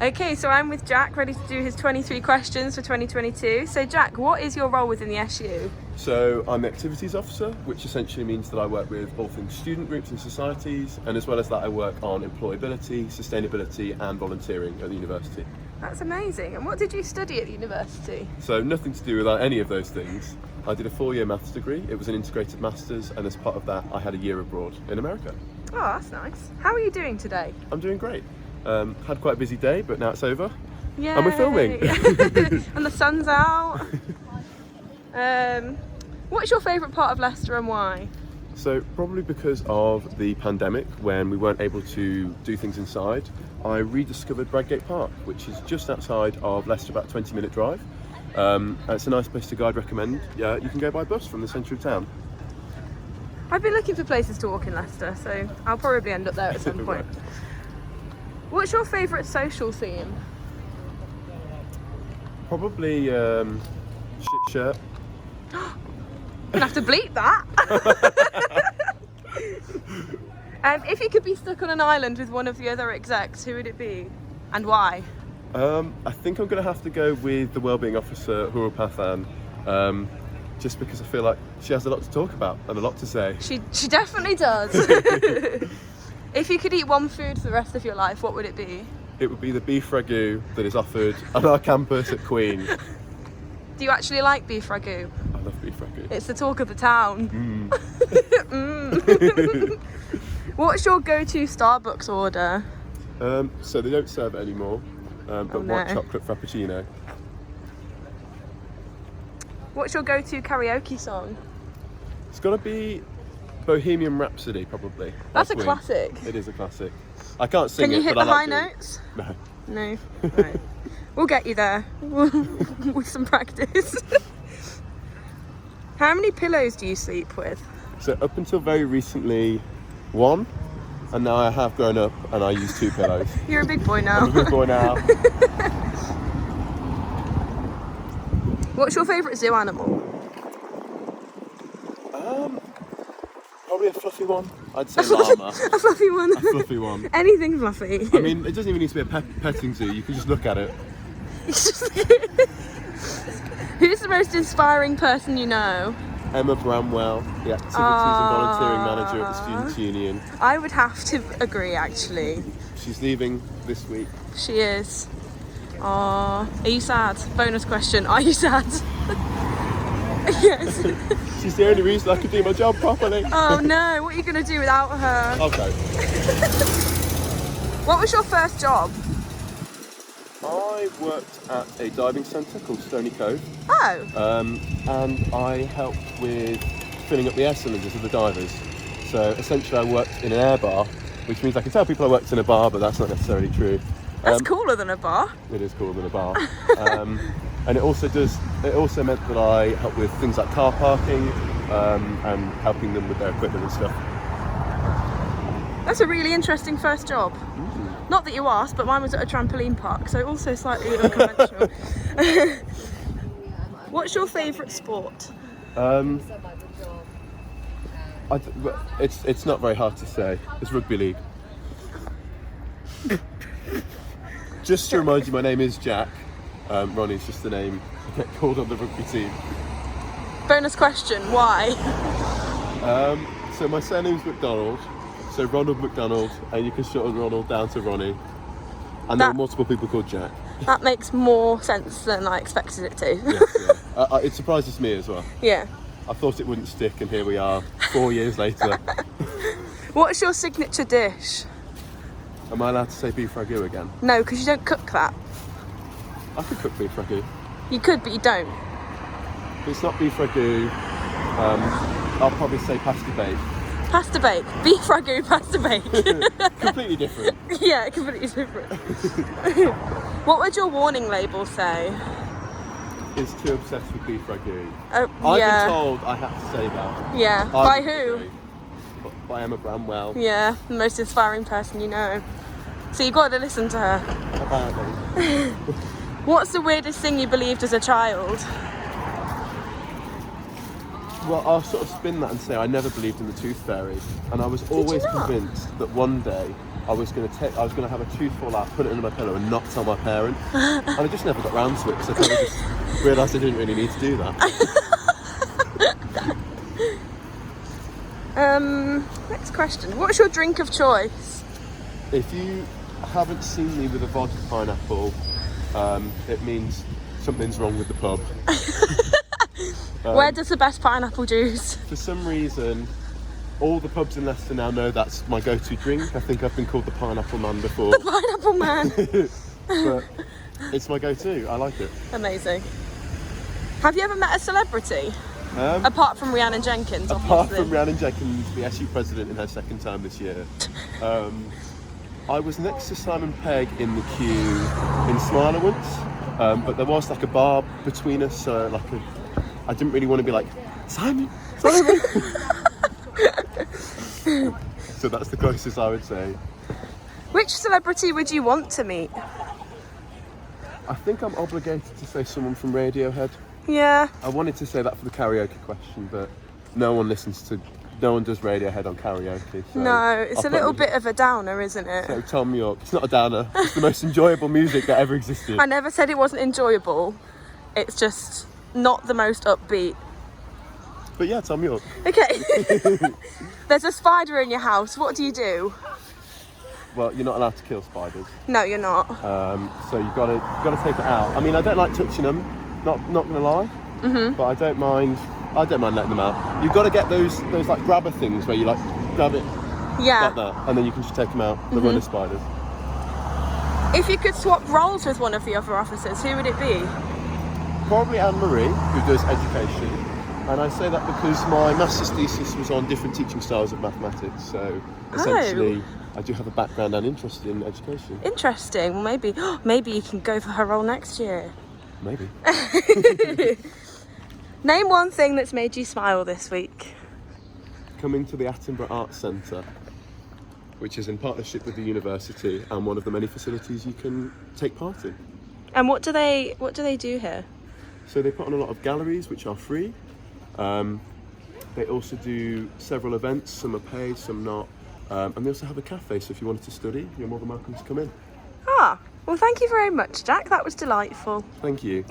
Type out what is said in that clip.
Okay, so I'm with Jack, ready to do his 23 questions for 2022. So Jack, what is your role within the SU? So I'm the activities officer, which essentially means that I work with all things student groups and societies, and as well as that I work on employability, sustainability and volunteering at the university. That's amazing. And what did you study at the university? So nothing to do with any of those things. I did a 4-year maths degree. It was an integrated masters, and as part of that I had a year abroad in America. Oh, that's nice. How are you doing today? I'm doing great. Had quite a busy day, but now it's over. Yeah. And we're filming. And the sun's out. What's your favourite part of Leicester and why? So probably because of the pandemic, when we weren't able to do things inside, I rediscovered Bradgate Park, which is just outside of Leicester, about a 20-minute drive. And it's a nice place to go. I'd recommend. Yeah, you can go by bus from the centre of town. I've been looking for places to walk in Leicester, so I'll probably end up there at some point. What's your favourite social theme? Probably shit shirt. I'm gonna have to bleep that. If you could be stuck on an island with one of the other execs, who would it be and why? I think I'm going to have to go with the wellbeing officer, Hura Pathan, just because I feel like she has a lot to talk about and a lot to say. She definitely does. If you could eat one food for the rest of your life, what would it be? It would be the beef ragu that is offered on our campus at Queen. Do you actually like beef ragu? I love beef ragu. It's the talk of the town. What's your go-to Starbucks order? So they don't serve it anymore, but no. white chocolate frappuccino. What's your go-to karaoke song? It's got to be Bohemian Rhapsody, probably. That's a Queen. classic. It is a classic. I can't sing Can you it, hit but the I high like notes? No. No. Right. We'll get you there with some practice. How many pillows do you sleep with? So up until very recently, 1, and now I have grown up and I use 2 pillows. You're a big boy now. I'm a big boy now. What's your favourite zoo animal? Probably a fluffy one. I'd say llama. A fluffy one. A fluffy one. Anything fluffy. I mean, it doesn't even need to be a petting zoo. You can just look at it. Who's the most inspiring person you know? Emma Bramwell, the activities and volunteering manager at the Students' Union. I would have to agree, actually. She's leaving this week. She is. Are you sad? Bonus question. Are you sad? Yes. She's the only reason I could do my job properly. Oh no, what are you going to do without her? Okay. What was your first job? I worked at a diving centre called Stony Cove. Oh. And I helped with filling up the air cylinders of the divers. So essentially I worked in an air bar, which means I can tell people I worked in a bar, but that's not necessarily true. That's cooler than a bar. It is cooler than a bar. And it also meant that I helped with things like car parking and helping them with their equipment and stuff. That's a really interesting first job. Not that you asked, but mine was at a trampoline park, so also slightly unconventional. What's your favourite sport? It's not very hard to say. It's rugby league. Just to remind you, my name is Jack. Ronnie's just the name I get called on the rugby team. Bonus question, why? So my surname's McDonald, so Ronald McDonald, and you can shorten Ronald down to Ronnie. And there are multiple people called Jack. That makes more sense than I expected it to. Yes, yeah. It surprises me as well. Yeah. I thought it wouldn't stick, and here we are, 4 years later. What's your signature dish? Am I allowed to say beef ragu again? No, because you don't cook that. I could cook beef ragu. You could, but you don't. If it's not beef ragu, I'll probably say pasta bake. Pasta bake. Beef ragu, pasta bake. Completely different. Yeah, completely different. What would your warning label say? Is too obsessed with beef ragu. I've been told I have to say that. Yeah. By who? By Emma Bramwell. Yeah, the most inspiring person you know. So you've got to listen to her. Apparently. What's the weirdest thing you believed as a child? Well, I'll sort of spin that and say I never believed in the tooth fairy, and I was always convinced that one day I was going to have a tooth fall out, put it under my pillow, and not tell my parents. And I just never got round to it because I kind of just realised I didn't really need to do that. Next question. What's your drink of choice? If you haven't seen me with a vodka pineapple, it means something's wrong with the pub. Where does the best pineapple juice? For some reason, all the pubs in Leicester now know that's my go-to drink. I think I've been called the Pineapple Man before. The Pineapple Man. But it's my go-to. I like it. Amazing. Have you ever met a celebrity? Apart from Rhiannon Jenkins, obviously. Apart from Rhiannon Jenkins, the SU president in her second term this year. I was next to Simon Pegg in the queue in Smiler once, but there was like a bar between us, so I didn't really want to be like, Simon! So that's the closest I would say. Which celebrity would you want to meet? I think I'm obligated to say someone from Radiohead. Yeah. I wanted to say that for the karaoke question, but no one does Radiohead on karaoke. So No, it's a little bit of a downer, isn't it? So Tom York. It's not a downer. It's the most enjoyable music that ever existed. I never said it wasn't enjoyable. It's just not the most upbeat. But yeah, Tom York. Okay. There's a spider in your house. What do you do? Well, you're not allowed to kill spiders. No, you're not. So you've got to take it out. I mean, I don't like touching them. Not gonna lie. But I don't mind letting them out. You've got to get those like grabber things where you like grab it like that, and then you can just take them out. The runner spiders. If you could swap roles with one of the other officers, who would it be? Probably Anne-Marie, who does education. And I say that because my master's thesis was on different teaching styles of mathematics. So essentially, I do have a background and interest in education. Interesting. Well, maybe you can go for her role next year. Maybe. Name one thing that's made you smile this week. Coming to the Attenborough Arts Centre, which is in partnership with the university and one of the many facilities you can take part in. And what do they do here? So they put on a lot of galleries which are free. They also do several events, some are paid, some not. And they also have a cafe, so if you wanted to study, you're more than welcome to come in. Well, thank you very much, Jack. That was delightful. Thank you.